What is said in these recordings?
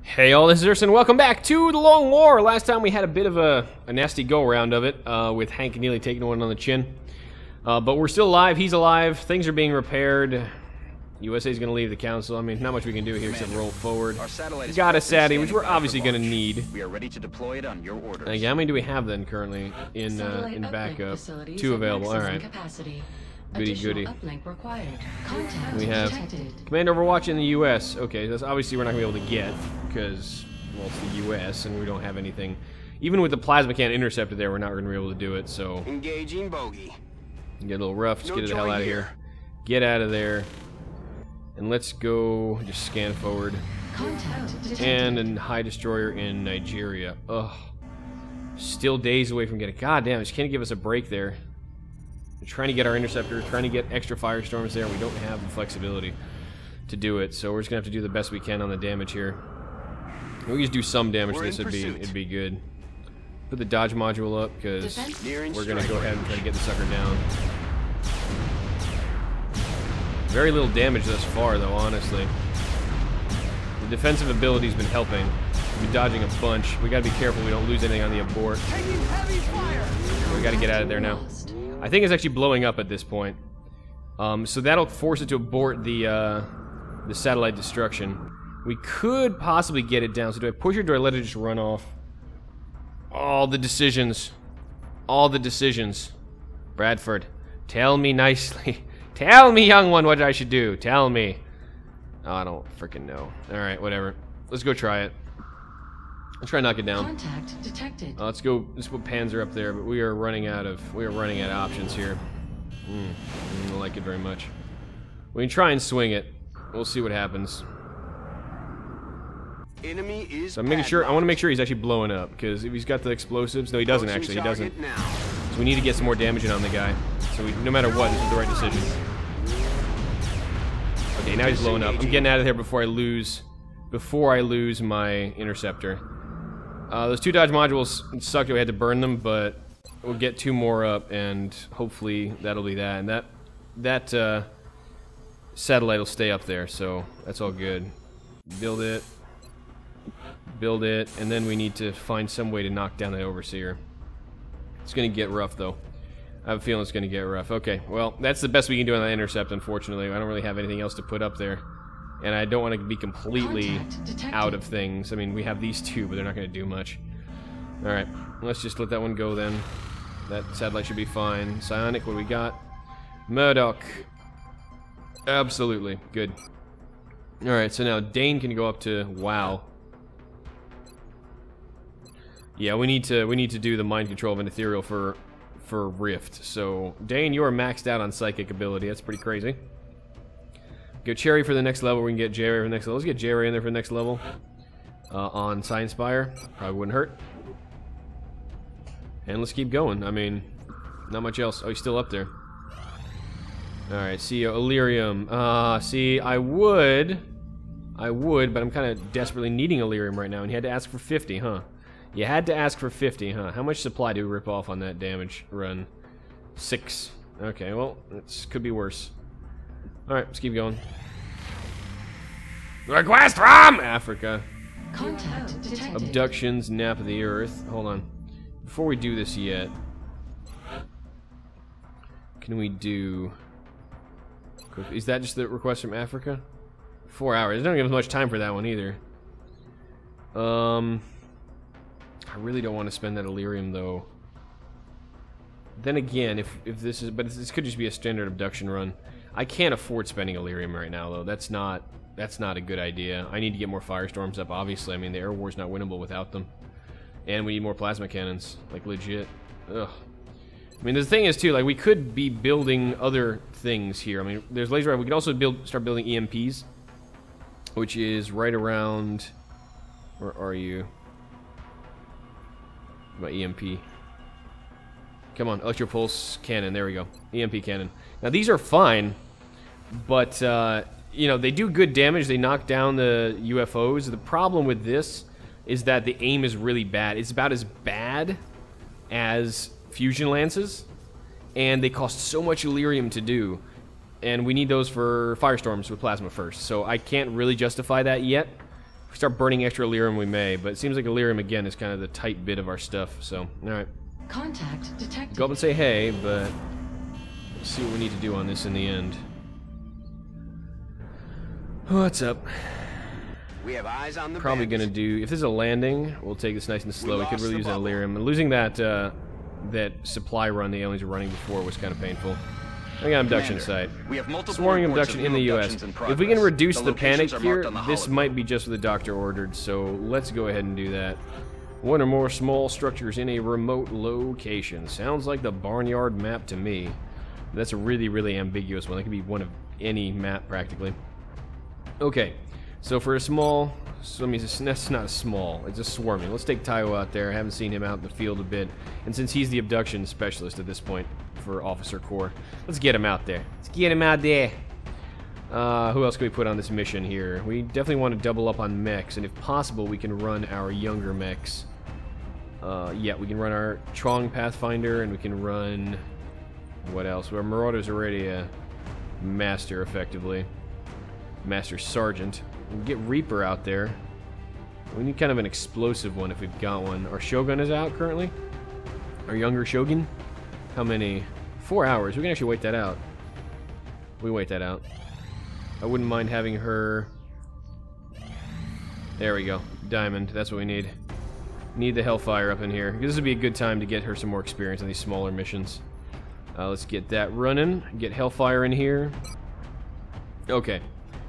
Hey all, this is Urson. Welcome back to the Long War. Last time we had a bit of a nasty go-around of it, with Hank nearly taking one on the chin. But we're still alive, he's alive, things are being repaired. USA's gonna leave the council. I mean, not much we can do here except roll forward. We got a SATI, which we're obviously gonna need. We are ready to deploy it on your orders. How many do we have then currently in backup? 2 available, alright. Goody goody. We have Command Overwatch in the US. Okay, that's obviously we're not gonna be able to get because, well, it's the US and we don't have anything. Even with the plasma cannon interceptor there, we're not gonna be able to do it. So engaging bogey. Get a little rough. Let's get the hell out of here. Get out of there. And let's go. Just scan forward. And a high destroyer in Nigeria. Ugh. Still days away from getting. God damn! Just can't give us a break there. We're trying to get our interceptor, trying to get extra firestorms there. We don't have the flexibility to do it, so we're just gonna have to do the best we can on the damage here. If we just do some damage to this, it'd be good. Put the dodge module up because we're gonna go ahead and try to get the sucker down. Very little damage thus far, though. Honestly, the defensive ability's been helping. We've been dodging a bunch. We gotta be careful we don't lose anything on the abort. We gotta get out of there now. I think it's actually blowing up at this point. So that'll force it to abort the satellite destruction. We could possibly get it down. So do I push it or do I let it just run off? All the decisions. All the decisions. Bradford, tell me nicely. Tell me, young one, what I should do. Tell me. Oh, I don't freaking know. Alright, whatever. Let's go try it. Let's try and knock it down. Contact detected. Let's go. Let's put Panzer up there, but we are running out of options here. I don't like it very much. We can try and swing it. We'll see what happens. Enemy is. So I'm making sure. I want to make sure he's actually blowing up because if he's got the explosives, no, he doesn't actually. He doesn't. So we need to get some more damage in on the guy. So no matter what, this is the right decision. Okay, now he's blowing up. I'm getting out of here before I lose my interceptor. Those 2 dodge modules sucked. We had to burn them, but we'll get 2 more up, and hopefully that'll be that. And that satellite will stay up there, so that's all good. Build it, and then we need to find some way to knock down the overseer. It's gonna get rough, though. I have a feeling it's gonna get rough. Okay, well, that's the best we can do on that intercept, unfortunately. I don't really have anything else to put up there. And I don't want to be completely out of things. I mean, we have these 2, but they're not going to do much. Alright, let's just let that one go then. That satellite should be fine. Psionic, what do we got? Murdoch. Absolutely. Good. Alright, so now Dane can go up to... Wow. Yeah, we need to do the mind control of an ethereal for Rift. So, Dane, you are maxed out on psychic ability. That's pretty crazy. Go Cherry for the next level. We can get J-Ray for the next level. Let's get J-Ray in there for the next level. On Science Spire. Probably wouldn't hurt. And let's keep going. I mean, not much else. Oh, he's still up there. Alright, see, Illyrium. See, I would, but I'm kind of desperately needing Illyrium right now. And you had to ask for 50, huh? You had to ask for 50, huh? How much supply do we rip off on that damage run? 6. Okay, well, it could be worse. Alright, let's keep going. Request from Africa. Contact detected. Abductions, nap of the earth. Hold on. Before we do this yet, can we do... Is that just the request from Africa? 4 hours. They don't give us much time for that one either. I really don't want to spend that Illyrium though. Then again, if this is... But this could just be a standard abduction run. I can't afford spending Illyrium right now, though. That's not a good idea. I need to get more firestorms up, obviously. I mean, the air war's not winnable without them. And we need more plasma cannons. Like, legit. Ugh. I mean, the thing is, too, like, we could be building other things here. I mean, there's laser... We could also start building EMPs. Which is right around... Where are you? My EMP. Come on, Electropulse Cannon. There we go. EMP Cannon. Now, these are fine, but, you know, they do good damage. They knock down the UFOs. The problem with this is that the aim is really bad. It's about as bad as Fusion Lances, and they cost so much Illyrium to do. And we need those for Firestorms with Plasma first. So I can't really justify that yet If we start burning extra Lyrium, we may, but it seems like Lyrium, again, is kind of the tight bit of our stuff, so, alright. Contact detected. Go up and say hey, but we'll see what we need to do on this in the end. What's up? We have eyes on the Probably gonna do, if this is a landing, we'll take this nice and slow. We could really use that Lyrium. And losing that that supply run the aliens were running before was kind of painful. I got abduction site. We have multiple Swarming reports abduction of in the new U.S. abductions in If we can progress. reduce The the panic locations are here, marked on the this hologram. might be just what the doctor ordered, so let's go ahead and do that. One or more small structures in a remote location. Sounds like the barnyard map to me. That's a really, really ambiguous one. That could be one of any map, practically. Okay, so for a small... So, I mean, that's not a small, it's a swarming. Let's take Taiwo out there. I haven't seen him out in the field a bit. And since he's the abduction specialist at this point for Officer Corps, let's get him out there. Let's get him out there. Who else can we put on this mission here? We definitely want to double up on mechs, and if possible, we can run our younger mechs. Yeah, we can run our Trong Pathfinder, and we can run... What else? Our Marauder's already a master, effectively. Master Sergeant. We can get Reaper out there. We need kind of an explosive one if we've got one. Our Shogun is out currently. Our younger Shogun. How many? 4 hours. We can actually wait that out. We wait that out. I wouldn't mind having her... There we go. Diamond. That's what we need. Need the Hellfire up in here. This would be a good time to get her some more experience on these smaller missions. Let's get that running. Get Hellfire in here. Okay.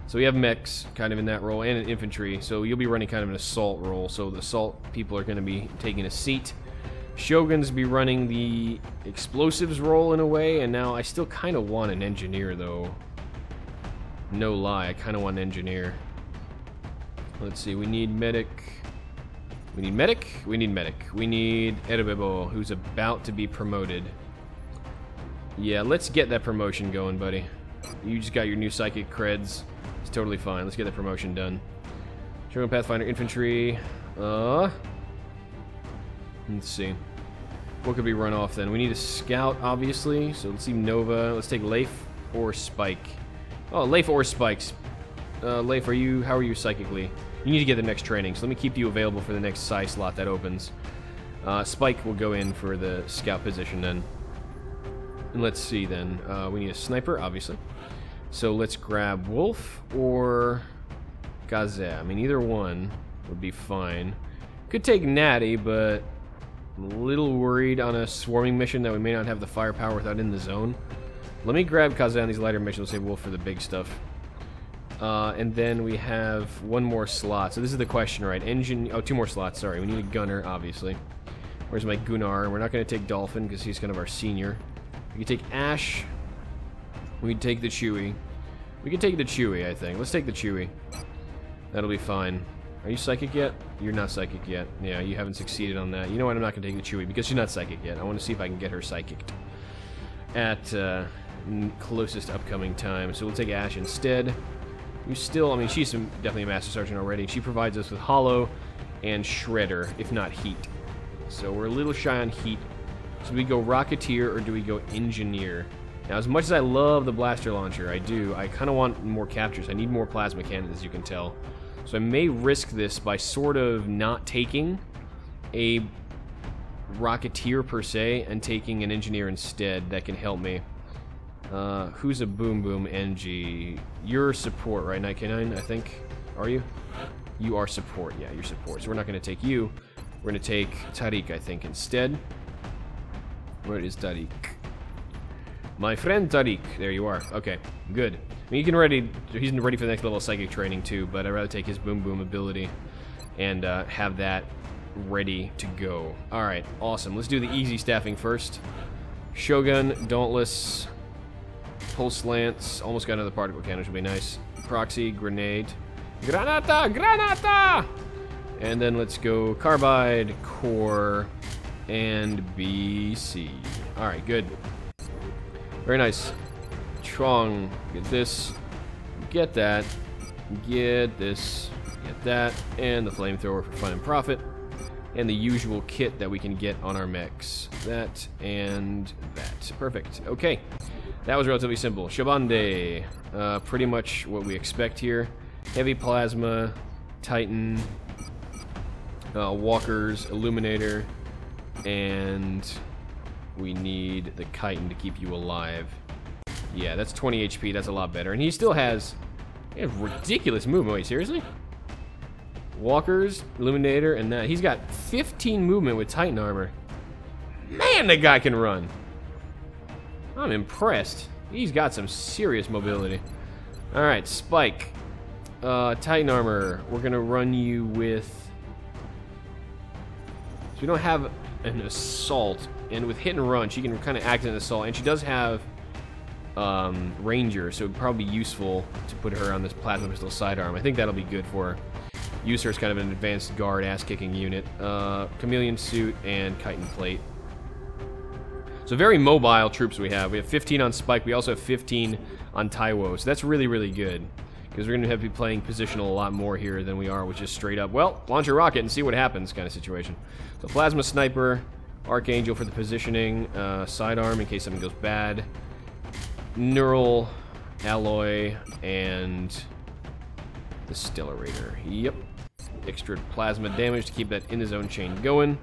So we have mechs kind of in that role, and an infantry, so you'll be running kind of an assault role, so the assault people are going to be taking a seat. Shoguns be running the explosives role in a way, and now I still kind of want an engineer, though. No lie, I kind of want an engineer. Let's see, we need medic. We need medic? We need medic. We need Erebebo, who's about to be promoted. Yeah, let's get that promotion going, buddy. You just got your new psychic creds. It's totally fine. Let's get that promotion done. Shogun Pathfinder Infantry. Let's see. What could we run off then? We need a scout, obviously. So let's see Nova. Let's take Leif or Spike. Oh, Leif or Spikes. Leif, how are you psychically? You need to get the next training, so let me keep you available for the next psi slot that opens. Spike will go in for the scout position then. And let's see then. We need a sniper, obviously. So let's grab Wolf or Gazette. I mean, either one would be fine. Could take Natty, but I'm a little worried on a swarming mission that we may not have the firepower without in the zone. Let me grab Gazette on these lighter missions. We'll save Wolf for the big stuff. And then we have one more slot. So this is the question, right? Oh, 2 more slots. Sorry, we need a gunner, obviously. Where's my Gunnar? We're not going to take Dolphin because he's kind of our senior. We can take Ash. We can take the Chewie. We can take the Chewie, I think. Let's take the Chewie. That'll be fine. Are you psychic yet? You're not psychic yet. Yeah, you haven't succeeded on that. You know what? I'm not going to take the Chewie because she's not psychic yet. I want to see if I can get her psychicked at closest upcoming time. So we'll take Ash instead. You still, I mean, she's definitely a Master Sergeant already. She provides us with Hollow and Shredder, if not Heat. So we're a little shy on Heat. So do we go Rocketeer or do we go Engineer? Now, as much as I love the blaster launcher, I kind of want more captures. I need more plasma cannons, as you can tell. So I may risk this by sort of not taking a Rocketeer per se and taking an Engineer instead that can help me. Who's a Boom Boom NG? You're support, right, Night K9, I think? Are you? You are support, yeah, you're support. So we're not going to take you. We're going to take Tariq, I think, instead. Where is Tariq? My friend Tariq. There you are. Okay, good. I mean, he's ready for the next level of psychic training too, but I'd rather take his Boom Boom ability and have that ready to go. Alright, awesome. Let's do the easy staffing first. Shogun, Dauntless, Pulse Lance, almost got another particle cannon, which would be nice. Proxy, Grenade. Granata! Granata! And then let's go Carbide, Core, and BC. Alright, good. Very nice. Trong, get this, get that, get this, get that, and the flamethrower for fun and profit, and the usual kit that we can get on our mechs. That and that. Perfect. Okay. That was relatively simple. Shabande. Pretty much what we expect here. Heavy plasma, Titan, Walkers, Illuminator, and we need the Chitin to keep you alive. Yeah, that's 20 HP. That's a lot better. And he still has ridiculous movement. Wait, seriously? Walkers, Illuminator, and that. He's got 15 movement with Titan armor. Man, the guy can run. I'm impressed. He's got some serious mobility. Alright, Spike. Titan armor. We're going to run you with... So we don't have an assault. And with hit and run, she can kind of act as an assault. And she does have Ranger, so it would probably be useful to put her on this Plasma Pistol sidearm. I think that'll be good for her. Use her as kind of an advanced guard ass-kicking unit. Chameleon suit and Chitin plate. So very mobile troops we have. We have 15 on Spike. We also have 15 on Taiwo. So that's really, really good. Because we're going to have to be playing positional a lot more here than we are with just straight up, well, launch a rocket and see what happens kind of situation. So Plasma Sniper, Archangel for the positioning, sidearm in case something goes bad, Neural Alloy, and the Stellarator. Yep. Extra plasma damage to keep that in the zone chain going.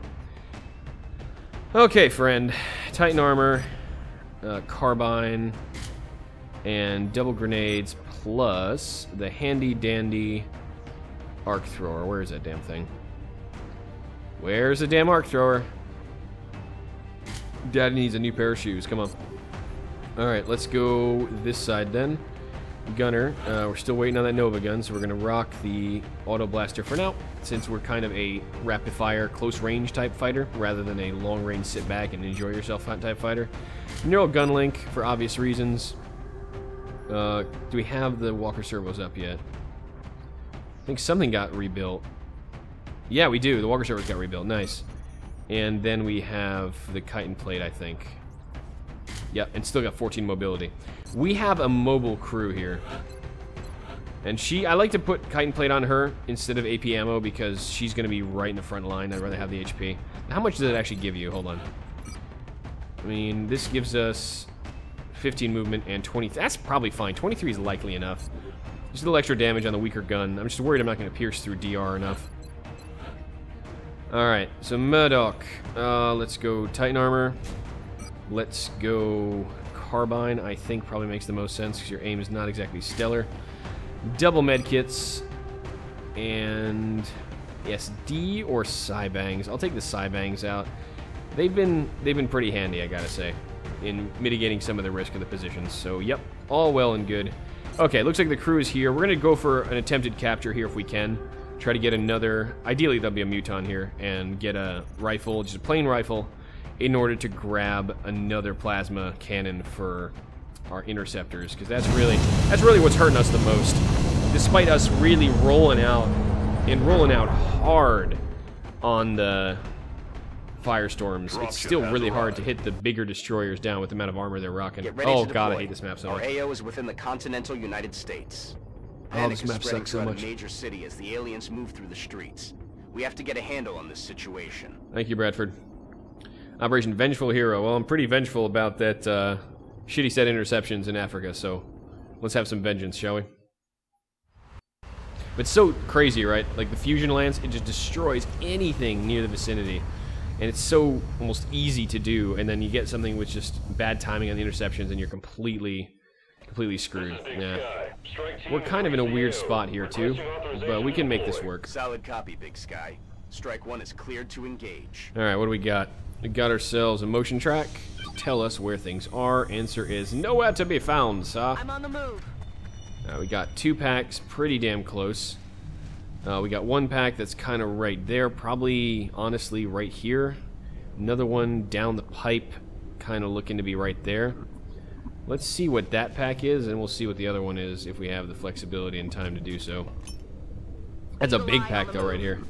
Okay, friend. Titan armor, carbine, and double grenades, plus the handy dandy arc thrower. Where's that damn thing? Where's the damn arc thrower? Daddy needs a new pair of shoes. Come on. Alright, let's go this side then. Gunner. We're still waiting on that Nova gun, so we're going to rock the Auto Blaster for now, since we're kind of a rapid-fire, close-range type fighter, rather than a long-range sit-back and enjoy-yourself type fighter. Neural Gun Link, for obvious reasons. Do we have the Walker servos up yet? I think something got rebuilt. Yeah, we do. The Walker servos got rebuilt. Nice. And then we have the Chitin plate, I think. Yep, and still got 14 mobility. We have a mobile crew here. And I like to put Chitin plate on her instead of AP ammo because she's going to be right in the front line. I'd rather have the HP. How much does it actually give you? Hold on. I mean, this gives us 15 movement and 20. That's probably fine. 23 is likely enough. Just a little extra damage on the weaker gun. I'm just worried I'm not going to pierce through DR enough. Alright, so Murdoch. Let's go Titan armor. Let's go carbine. I think probably makes the most sense because your aim is not exactly stellar. Double medkits. And SD or Cybangs. I'll take the Cybangs out. They've been pretty handy, I gotta say, in mitigating some of the risk of the positions. So, yep, all well and good. Okay, looks like the crew is here. We're gonna go for an attempted capture here if we can. Try to get another, ideally there'll be a Muton here, and get a rifle, just a plain rifle, in order to grab another plasma cannon for our interceptors, because that's really what's hurting us the most. Despite us really rolling out hard on the firestorms, it's still really hard to hit the bigger destroyers down with the amount of armor they're rocking. Oh god, I hate this map so much. Our AO is within the continental United States. Oh, this map sucks so much. A major city as the aliens move through the streets. We have to get a handle on this situation. Thank you, Bradford. Operation Vengeful Hero. Well, I'm pretty vengeful about that shitty set interceptions in Africa, so let's have some vengeance, shall we? But it's so crazy, right? Like the fusion lance, it just destroys anything near the vicinity. And it's so almost easy to do, and then you get something with just bad timing on the interceptions and you're completely screwed. Yeah. We're kind of in a weird spot here too, but we can make this work. Solid copy, Big Sky. Strike 1 is cleared to engage. Alright, what do we got? We got ourselves a motion track to tell us where things are. Answer is nowhere to be found, sir. I'm on the move. We got 2 packs pretty damn close. We got 1 pack that's kind of right there, probably honestly right here. Another one down the pipe, kind of looking to be right there. Let's see what that pack is, and we'll see what the other one is if we have the flexibility and time to do so. That's a big pack though right here.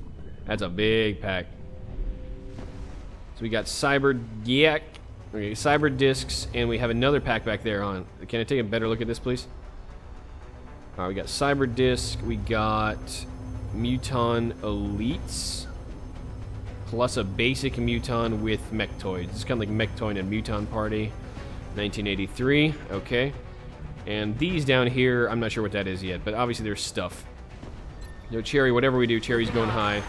That's a big pack. So we got Cyber discs, and we have another pack back there on. Can I take a better look at this, please? Alright, we got Cyber disc, we got Muton Elites, plus a basic Muton with Mechtoids. It's kind of like Mechtoid and Muton Party. 1983, okay. And these down here, I'm not sure what that is yet, but obviously there's stuff. No, Cherry, whatever we do, Cherry's going high.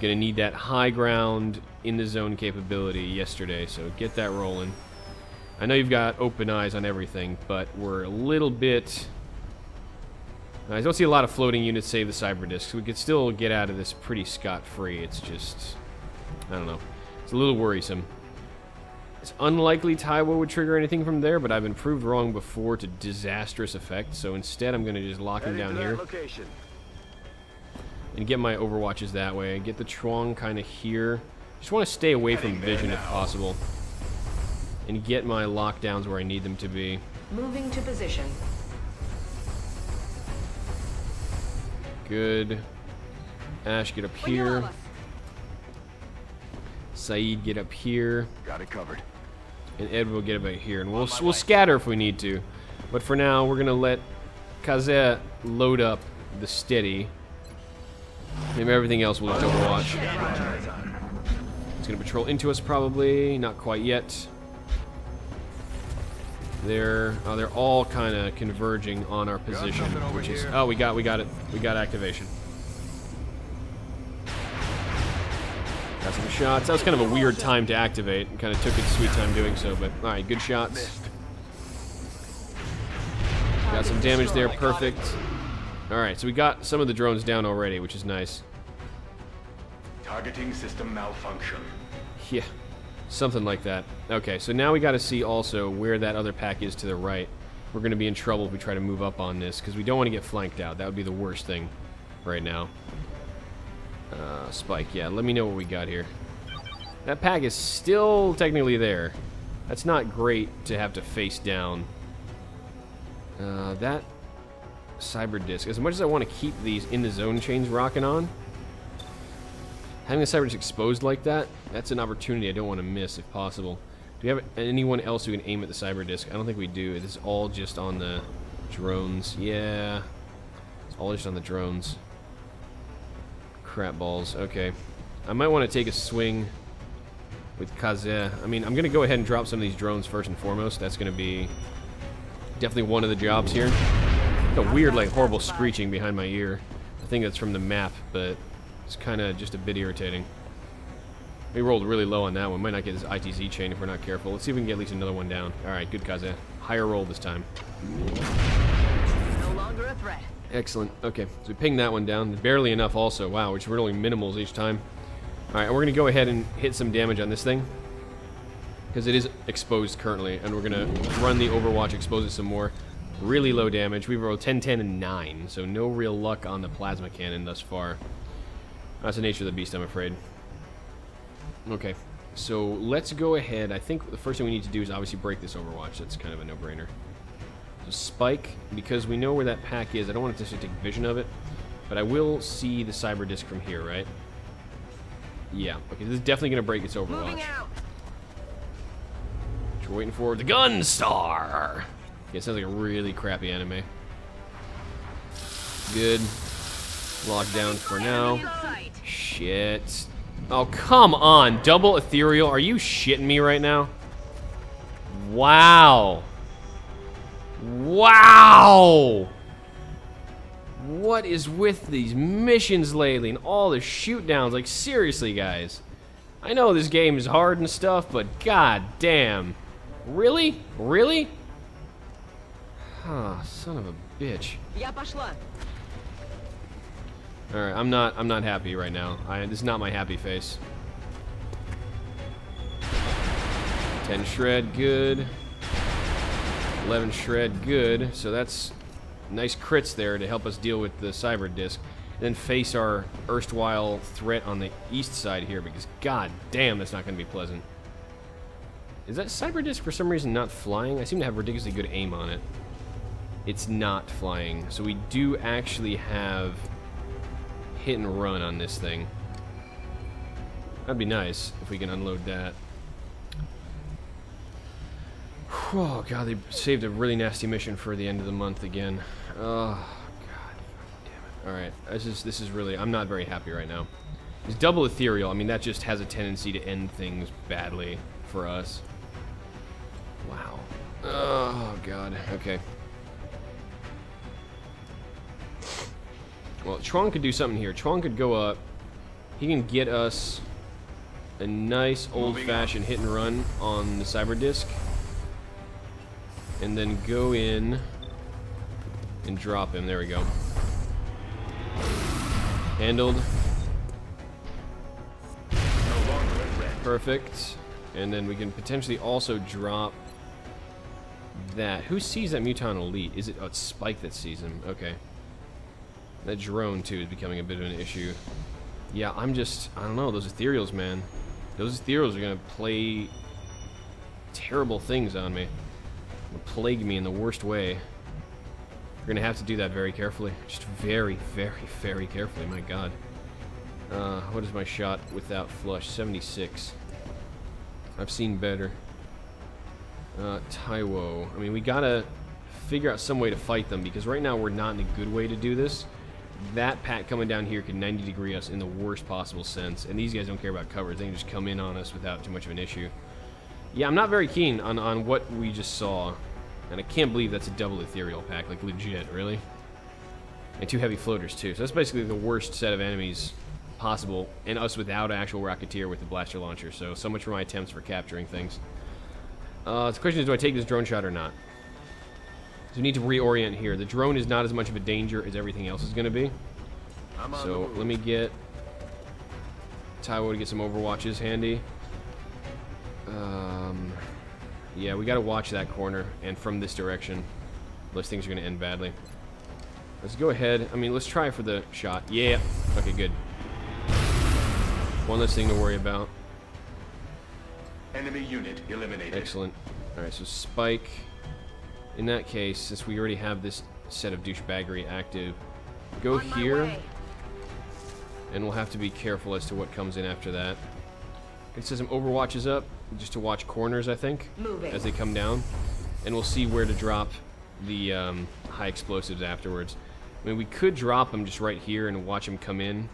Gonna need that high ground in the zone capability yesterday, so get that rolling. I know you've got open eyes on everything, but we're a little bit... I don't see a lot of floating units save the cyber discs. We could still get out of this pretty scot-free. It's just... I don't know. It's a little worrisome. It's unlikely Taiwo would trigger anything from there, but I've been proved wrong before to disastrous effect, so instead I'm going to just lock him down here. And get my overwatches that way. Get the Chuang kind of here. Just want to stay away from vision if possible. And get my lockdowns where I need them to be. Moving to position. Good. Ash, get up here. Saeed, get up here. Got it covered. And Ed will get about here. And we'll scatter if we need to. But for now, we're going to let Kaze load up the steady. Maybe everything else will just overwatch. It's going to patrol into us probably. Not quite yet. They're all kind of converging on our position, which is... Oh, we got it. We got activation. Got some shots. That was kind of a weird time to activate. Kind of took its sweet time doing so, but alright, good shots. Got some damage there, perfect. Alright, so we got some of the drones down already, which is nice. Targeting system malfunction. Yeah, something like that. Okay, so now we got to see also where that other pack is to the right. We're going to be in trouble if we try to move up on this, because we don't want to get flanked out. That would be the worst thing right now. Spike, yeah, let me know what we got here. That pack is still technically there. That's not great to have to face down. That cyber disc, as much as I want to keep these in the zone chains rocking on, having the cyber disc exposed like that, that's an opportunity I don't want to miss if possible. Do we have anyone else who can aim at the cyber disc? I don't think we do. This is all just on the drones. Yeah, it's all just on the drones. Crap balls. Okay. I might want to take a swing with Kaze. I mean, I'm going to go ahead and drop some of these drones first and foremost. That's going to be definitely one of the jobs here. It's a weird, like, horrible screeching behind my ear. I think that's from the map, but it's kind of just a bit irritating. We rolled really low on that one. Might not get this ITZ chain if we're not careful. Let's see if we can get at least another one down. Alright, good Kaze. Higher roll this time. No longer a threat. Excellent. Okay, so we pinged that one down. Barely enough also. Wow, which we're rolling minimals each time. Alright, we're going to go ahead and hit some damage on this thing. Because it is exposed currently. And we're going to run the Overwatch, expose it some more. Really low damage. We've rolled 10, 10, and 9. So no real luck on the plasma cannon thus far. That's the nature of the beast, I'm afraid. Okay, so let's go ahead. I think the first thing we need to do is obviously break this Overwatch. That's kind of a no-brainer. So Spike, because we know where that pack is. I don't want to just take vision of it, but I will see the cyber disc from here, right? Yeah. Okay, this is definitely going to break its Overwatch. Which we're waiting for. The Gunstar! Yeah, it sounds like a really crappy anime. Good. Locked down for now. Shit. Oh, come on. Double ethereal. Are you shitting me right now? Wow. Wow. What is with these missions lately and all the shoot downs? Like, seriously, guys. I know this game is hard and stuff, but god damn. Really? Really? Ah, son of a bitch. Alright, I'm not happy right now. This is not my happy face. 10 shred, good. 11 shred, good. So that's nice crits there to help us deal with the cyber disc. Then face our erstwhile threat on the east side here, because god damn, that's not going to be pleasant. Is that cyber disc for some reason not flying? I seem to have ridiculously good aim on it. It's not flying. So we do actually have hit and run on this thing. That'd be nice if we can unload that. Oh god, they saved a really nasty mission for the end of the month again. Oh god, damn it. Alright, this is really, I'm not very happy right now. It's double ethereal, I mean that just has a tendency to end things badly for us. Wow. Oh god, okay. Well, Chuang could do something here. Chuang could go up. He can get us a nice old-fashioned hit and run on the cyber disc, and then go in and drop him. There we go. Handled. Perfect. And then we can potentially also drop that. Who sees that Muton Elite? Is it? Oh, it's Spike that sees him. Okay. That drone, too, is becoming a bit of an issue. Yeah, I don't know, those ethereals, man. Those ethereals are going to play terrible things on me. Plague me in the worst way. We're going to have to do that very carefully. Just very, very, very carefully, my god. What is my shot without flush? 76. I've seen better. Taiwo. I mean, we gotta figure out some way to fight them, because right now we're not in a good way to do this. That pack coming down here can 90 degree us in the worst possible sense, and these guys don't care about covers. They can just come in on us without too much of an issue. Yeah, I'm not very keen on what we just saw, and I can't believe that's a double ethereal pack, like legit, really. And 2 heavy floaters too, so that's basically the worst set of enemies possible, and us without an actual Rocketeer with the blaster launcher. So much for my attempts for capturing things. The question is, do I take this drone shot or not? So we need to reorient here. The drone is not as much of a danger as everything else is going to be. So let me get Taiwo to get some overwatches handy. Yeah, we got to watch that corner and from this direction. Those things are going to end badly. Let's go ahead. I mean, let's try for the shot. Yeah. Okay, good. One less thing to worry about. Enemy unit eliminated. Excellent. Alright, so Spike. In that case, since we already have this set of douchebaggery active, go here. And we'll have to be careful as to what comes in after that. It says some overwatches up, just to watch corners, I think, as they come down. And we'll see where to drop the high explosives afterwards. I mean, we could drop them just right here and watch them come in.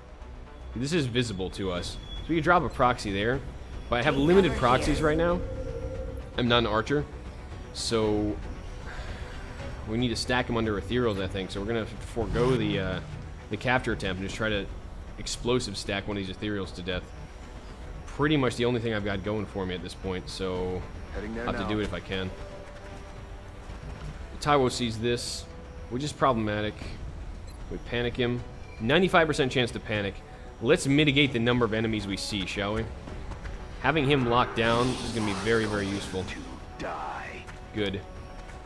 This is visible to us. So we could drop a proxy there. But I have limited proxies right now. I'm not an archer. So we need to stack them under ethereals, I think. So we're going to forego the capture attempt and just try to explosive stack one of these ethereals to death. Pretty much the only thing I've got going for me at this point. So I'll have to do it if I can. Taiwo sees this, which is problematic. We panic him. 95% chance to panic. Let's mitigate the number of enemies we see, shall we? Having him locked down is going to be very, very useful. Good.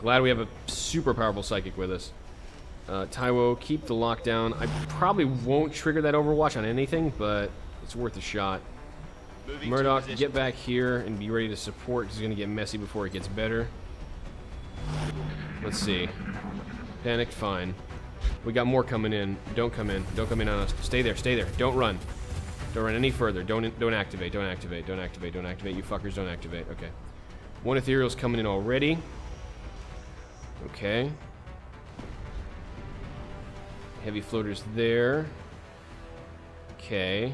Glad we have a super powerful psychic with us. Taiwo, keep the lockdown. I probably won't trigger that overwatch on anything, but it's worth a shot. Murdoch, get back here and be ready to support. He's going to get messy before it gets better. Let's see. Panicked, fine. We got more coming in. Don't come in. Don't come in on us. Stay there. Stay there. Don't run. Don't run any further. Don't activate. Don't activate. Don't activate. Don't activate. You fuckers don't activate. Okay. One ethereal's coming in already. Okay. Heavy floaters there. Okay.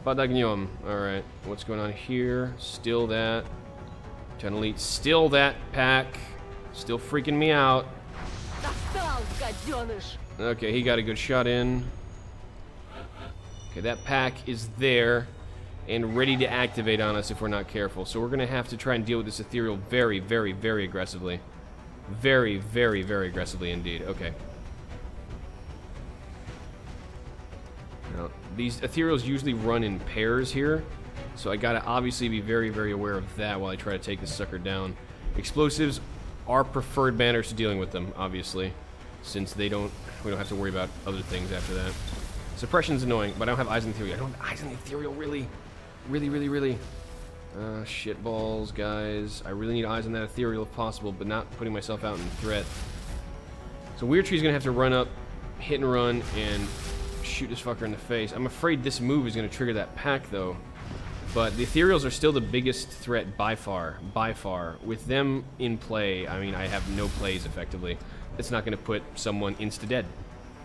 Под огнем. Alright. What's going on here? Still that. Trying to lead. Still that pack. Still freaking me out. Okay, he got a good shot in. Okay, that pack is there and ready to activate on us if we're not careful. So we're going to have to try and deal with this ethereal very, very, very aggressively. Very, very, very aggressively indeed. Okay. Now, these ethereals usually run in pairs here, so I gotta obviously be very, very aware of that while I try to take this sucker down. Explosives are preferred manners to dealing with them, obviously, since we don't have to worry about other things after that. Suppression's annoying, but I don't have eyes on the ethereal. I don't have eyes on the ethereal, really. Really. Shit balls, guys. I really need eyes on that ethereal if possible, but not putting myself out in threat. So Weird Tree's gonna have to run up, hit and run, and shoot this fucker in the face. I'm afraid this move is gonna trigger that pack, though. But the ethereals are still the biggest threat by far. By far. With them in play, I mean, I have no plays, effectively. It's not gonna put someone insta-dead.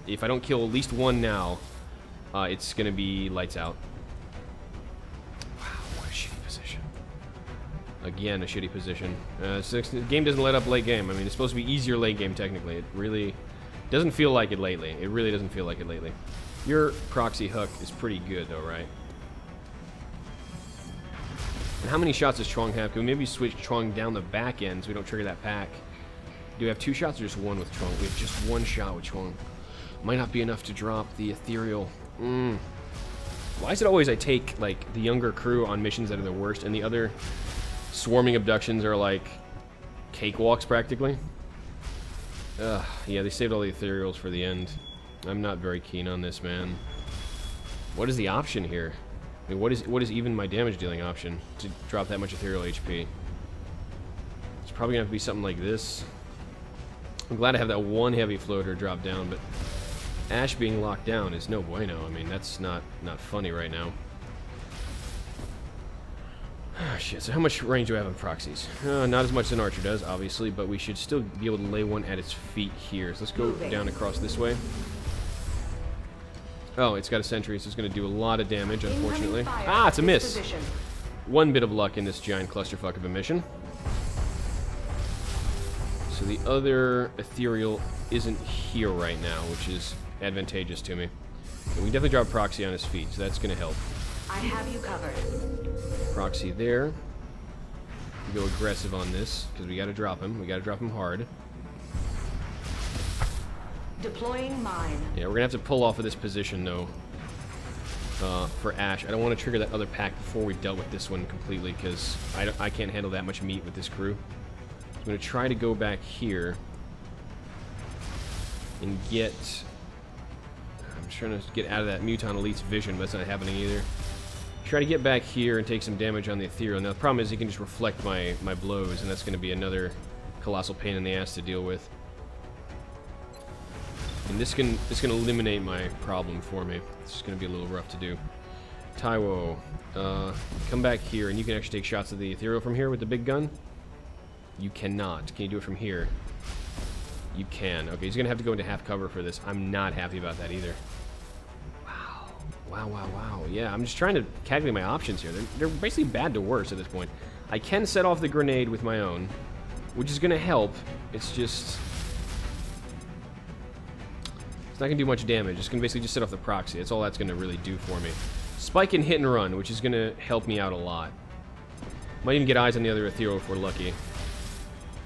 If I don't kill at least one now, it's gonna be lights out. Again, a shitty position. The game doesn't let up late game. I mean, it's supposed to be easier late game, technically. It really Doesn't feel like it lately. It really doesn't feel like it lately. Your proxy hook is pretty good, though, right? And how many shots does Chuang have? Can we maybe switch Chuang down the back end so we don't trigger that pack? Do we have 2 shots or just 1 with Chuang? We have just 1 shot with Chuang. Might not be enough to drop the ethereal. Why is it always I take, like, the younger crew on missions that are the worst, and the other swarming abductions are, like, cakewalks, practically? Ugh, yeah, they saved all the ethereals for the end. I'm not very keen on this, man. What is the option here? I mean, what is even my damage dealing option to drop that much ethereal HP? It's probably gonna have to be something like this. I'm glad I have that 1 heavy floater drop down, but Ash being locked down is no bueno. I mean, that's not funny right now. Oh, shit, so how much range do I have on proxies? Not as much as an archer does, obviously, but we should still be able to lay one at its feet here. So let's go down across this way. Oh, it's got a sentry, so it's going to do a lot of damage, unfortunately. Ah, it's a miss! 1 bit of luck in this giant clusterfuck of a mission. So the other ethereal isn't here right now, which is advantageous to me. And we can definitely drop proxy on his feet, so that's going to help. I have you covered. Proxy there. We go aggressive on this, because we got to drop him. We got to drop him hard. Deploying mine. Yeah, we're going to have to pull off of this position, though, for Ash. I don't want to trigger that other pack before we've dealt with this one completely, because I can't handle that much meat with this crew. I'm going to try to go back here and get... I'm trying to get out of that Muton Elite's vision, but that's not happening either. Try to get back here and take some damage on the ethereal. Now, the problem is he can just reflect my blows, and that's going to be another colossal pain in the ass to deal with. And this can eliminate my problem for me. It's just going to be a little rough to do. Taiwo, come back here, and you can actually take shots of the ethereal from here with the big gun. You cannot. Can you do it from here? You can. Okay, he's going to have to go into half cover for this. I'm not happy about that either. Wow. Wow, wow, wow. Yeah, I'm just trying to calculate my options here. They're basically bad to worse at this point. I can set off the grenade with my own, which is going to help. It's just... it's not going to do much damage. It's going to basically just set off the proxy. That's all that's going to really do for me. Spike and hit and run, which is going to help me out a lot. Might even get eyes on the other ethereal if we're lucky.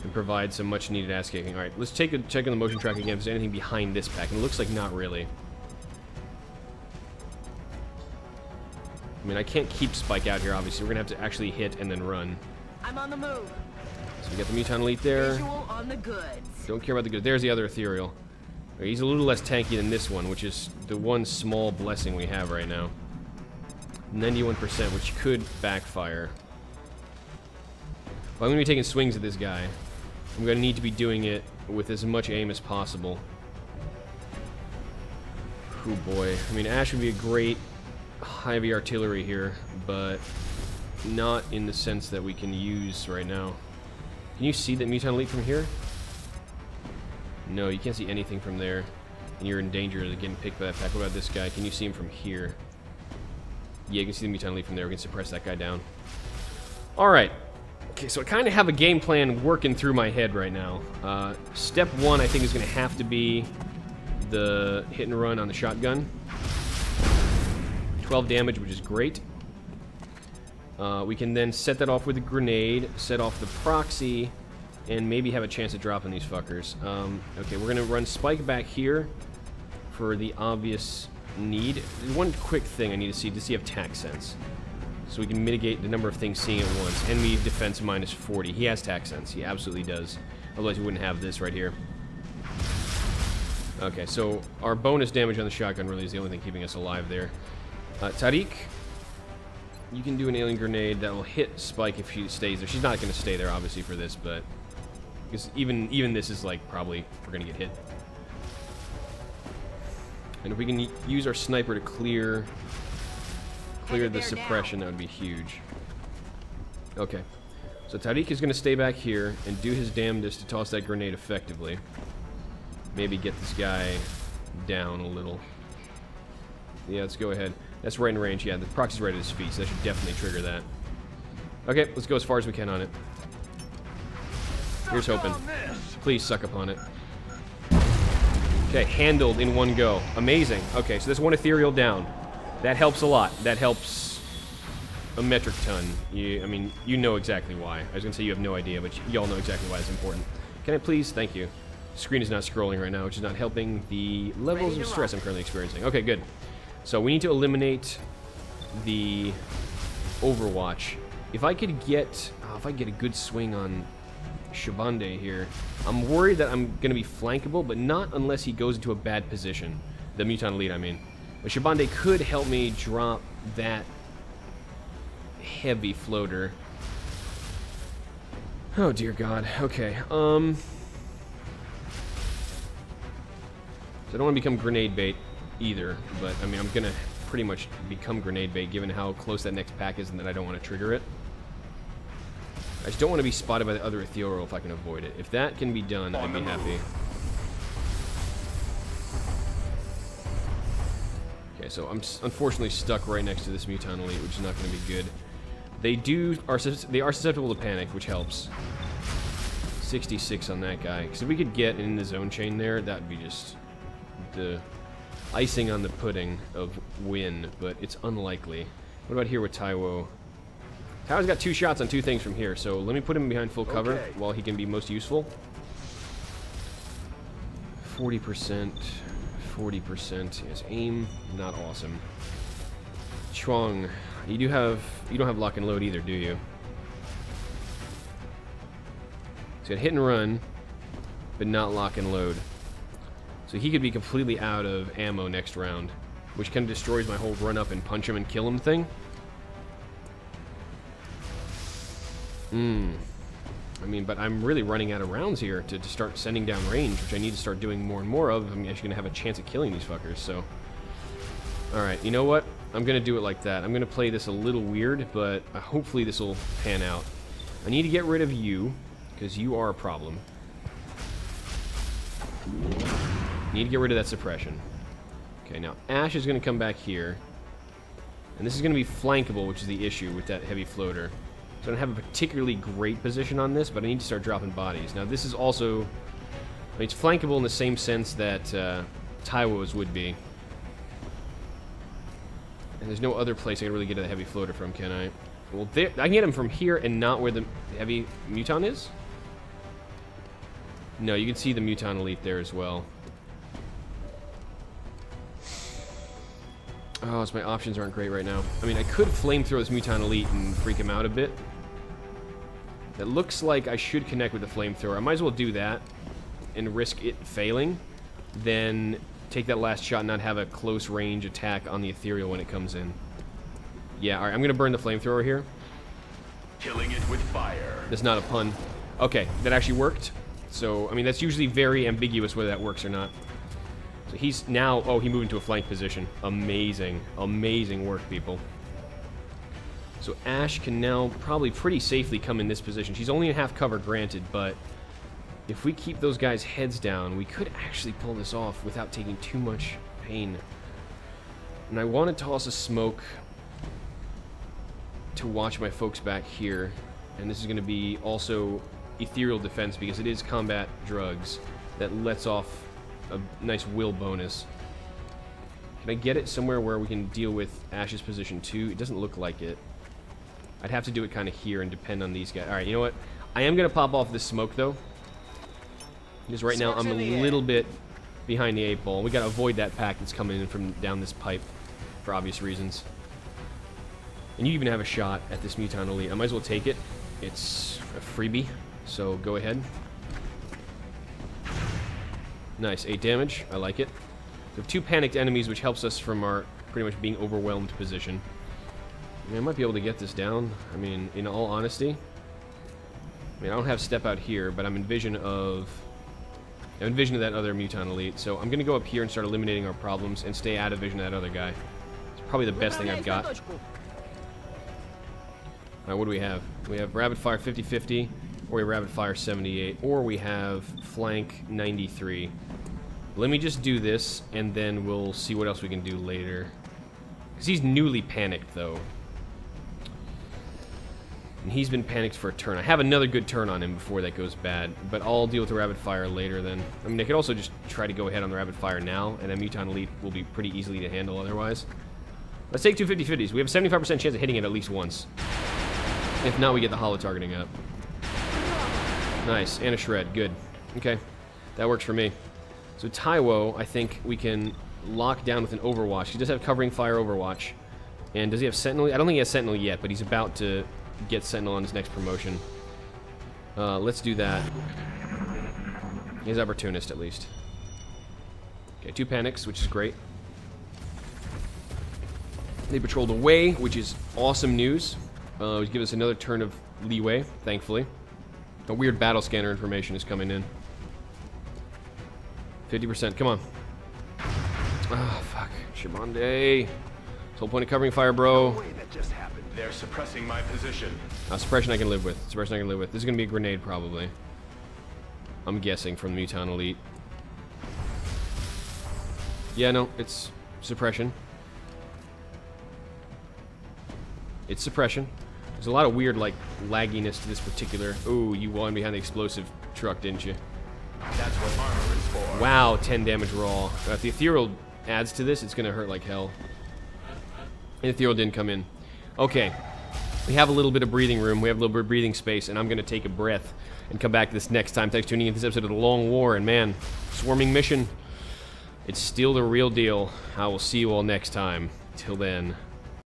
And provide some much needed ass kicking. Alright, let's take a check on the motion track again if there's anything behind this pack. And it looks like not really. I mean, I can't keep Spike out here, obviously. We're gonna have to actually hit and then run. I'm on the move. So we got the Muton Elite there. Visual on the goods. Don't care about the good. There's the other ethereal. He's a little less tanky than this one, which is the one small blessing we have right now. 91%, which could backfire. Well, I'm gonna be taking swings at this guy. I'm going to need to be doing it with as much aim as possible. Oh boy. I mean, Ash would be a great heavy artillery here, but not in the sense that we can use right now. Can you see that Muton Elite from here? No, you can't see anything from there. And you're in danger of getting picked by that pack. What about this guy? Can you see him from here? Yeah, you can see the Muton Elite from there. We can suppress that guy down. Alright. Okay, so I kind of have a game plan working through my head right now. Step 1, I think, is going to have to be the hit and run on the shotgun. 12 damage, which is great. We can then set that off with a grenade, set off the proxy, and maybe have a chance at dropping these fuckers. Okay, we're going to run Spike back here for the obvious need. One quick thing I need to see if you have tack sense. So we can mitigate the number of things seeing at once. Enemy defense minus 40. He has tack sense. He absolutely does. Otherwise he wouldn't have this right here. Okay, so our bonus damage on the shotgun really is the only thing keeping us alive there. Tariq, you can do an alien grenade that will hit Spike if she stays there. She's not going to stay there, obviously, for this, but... because even this is, like, probably we're going to get hit. And if we can use our sniper to clear the suppression, that would be huge. Okay. So Tariq is going to stay back here and do his damnedest to toss that grenade effectively. Maybe get this guy down a little. Yeah, let's go ahead. That's right in range. Yeah, the proxy's right at his feet, so that should definitely trigger that. Okay, let's go as far as we can on it. Here's hoping. Please suck upon it. Okay, handled in one go. Amazing. Okay, so there's one ethereal down. That helps a lot. That helps a metric ton. I mean, you know exactly why. I was going to say you have no idea, but y'all know exactly why it's important. Can I please? Thank you. Screen is not scrolling right now, which is not helping the levels of stress I'm currently experiencing. Okay, good. So we need to eliminate the Overwatch. If I could get a good swing on Shabande here, I'm worried that I'm going to be flankable, but not unless he goes into a bad position. The Mutant Elite, I mean. But Shabande could help me drop that heavy floater. Oh, dear God. Okay, So I don't want to become grenade bait either, but I mean, I'm going to pretty much become grenade bait given how close that next pack is and that I don't want to trigger it. I just don't want to be spotted by the other ethereal if I can avoid it. If that can be done, I'd be happy. Okay, so I'm unfortunately stuck right next to this Mutant Elite, which is not going to be good. They are susceptible to panic, which helps. 66 on that guy. Because if we could get in the zone chain there, that would be just the icing on the pudding of win, but it's unlikely. What about here with Taiwo? Taiwo's got 2 shots on 2 things from here, so let me put him behind full cover while he can be most useful. 40%, 40%. Yes, aim, not awesome. Chuang, you don't have lock and load either, do you? He's got hit and run, but not lock and load. So he could be completely out of ammo next round, which kind of destroys my whole run up and punch him and kill him thing. I mean, but I'm really running out of rounds here to start sending down range, which I need to start doing more and more of. I'm actually going to have a chance at killing these fuckers, so... Alright, you know what? I'm going to do it like that. I'm going to play this a little weird, but hopefully this will pan out. I need to get rid of you, because you are a problem. Need to get rid of that suppression. Okay, now Ash is going to come back here. And this is going to be flankable, which is the issue with that heavy floater. So I don't have a particularly great position on this, but I need to start dropping bodies. Now this is also... I mean, it's flankable in the same sense that Taiwo's would be. And there's no other place I can really get a heavy floater from, can I? Well, there, I can get him from here and not where the heavy Mutant is? No, you can see the Mutant Elite there as well. Oh, so my options aren't great right now. I mean, I could flamethrow this Mutant Elite and freak him out a bit. It looks like I should connect with the flamethrower. I might as well do that and risk it failing, then take that last shot and not have a close range attack on the ethereal when it comes in. Yeah, alright, I'm gonna burn the flamethrower here. Killing it with fire. That's not a pun. Okay, that actually worked. So, I mean, that's usually very ambiguous whether that works or not. So he's now... Oh, he moved into a flank position. Amazing. Amazing work, people. So Ash can now probably pretty safely come in this position. She's only in half cover, granted, but if we keep those guys' heads down, we could actually pull this off without taking too much pain. And I want to toss a smoke to watch my folks back here. And this is going to be also ethereal defense because it is combat drugs that lets off a nice will bonus. Can I get it somewhere where we can deal with Ash's position too? It doesn't look like it. I'd have to do it kind of here and depend on these guys. Alright, you know what? I am going to pop off this smoke though. Because right now I'm a little bit behind the 8 ball. We got to avoid that pack that's coming in from down this pipe for obvious reasons. And you even have a shot at this Mutant Elite. I might as well take it. It's a freebie, so go ahead. Nice, 8 damage. I like it. We have 2 panicked enemies, which helps us from our pretty much being overwhelmed position. I mean, I might be able to get this down. I mean, in all honesty. I mean, I don't have step out here, but I'm in vision of that other Mutant Elite. So I'm going to go up here and start eliminating our problems and stay out of vision of that other guy. It's probably the best thing I've got. Alright, what do we have? We have Rapid Fire 50-50, or we have Rapid Fire 78, or we have Flank 93. Let me just do this, and then we'll see what else we can do later. Because he's newly panicked, though. And he's been panicked for a turn. I have another good turn on him before that goes bad, but I'll deal with the rapid fire later then. I mean, I could also just try to go ahead on the rapid fire now, and then Muton Elite will be pretty easily to handle otherwise. Let's take 2 50-50s. We have a 75% chance of hitting it at least once. If not, we get the holo targeting up. Nice, and a shred, good. Okay, that works for me. So Taiwo, I think we can lock down with an Overwatch. He does have covering fire Overwatch. And does he have Sentinel? I don't think he has Sentinel yet, but he's about to get Sentinel on his next promotion. Let's do that. He's Opportunist, at least. Okay, 2 panics, which is great. They patrolled away, which is awesome news. Which gives us another turn of leeway, thankfully. A weird battle scanner information is coming in. 50%, come on. Ah, fuck. Shibande. This whole point of covering fire, bro. No way that just happened. They're suppressing my position. Suppression I can live with. Suppression I can live with. This is going to be a grenade, probably. I'm guessing from the Muton Elite. Yeah, no, it's suppression. It's suppression. There's a lot of weird, like, lagginess to this particular... Ooh, you won behind the explosive truck, didn't you? That's what armor is for. Wow, 10 damage raw. If the Ethereal adds to this, it's going to hurt like hell. And Ethereal didn't come in. Okay. We have a little bit of breathing room. We have a little bit of breathing space, and I'm going to take a breath and come back to this next time. Thanks for tuning in to this episode of The Long War. And man, swarming mission, it's still the real deal. I will see you all next time. Till then.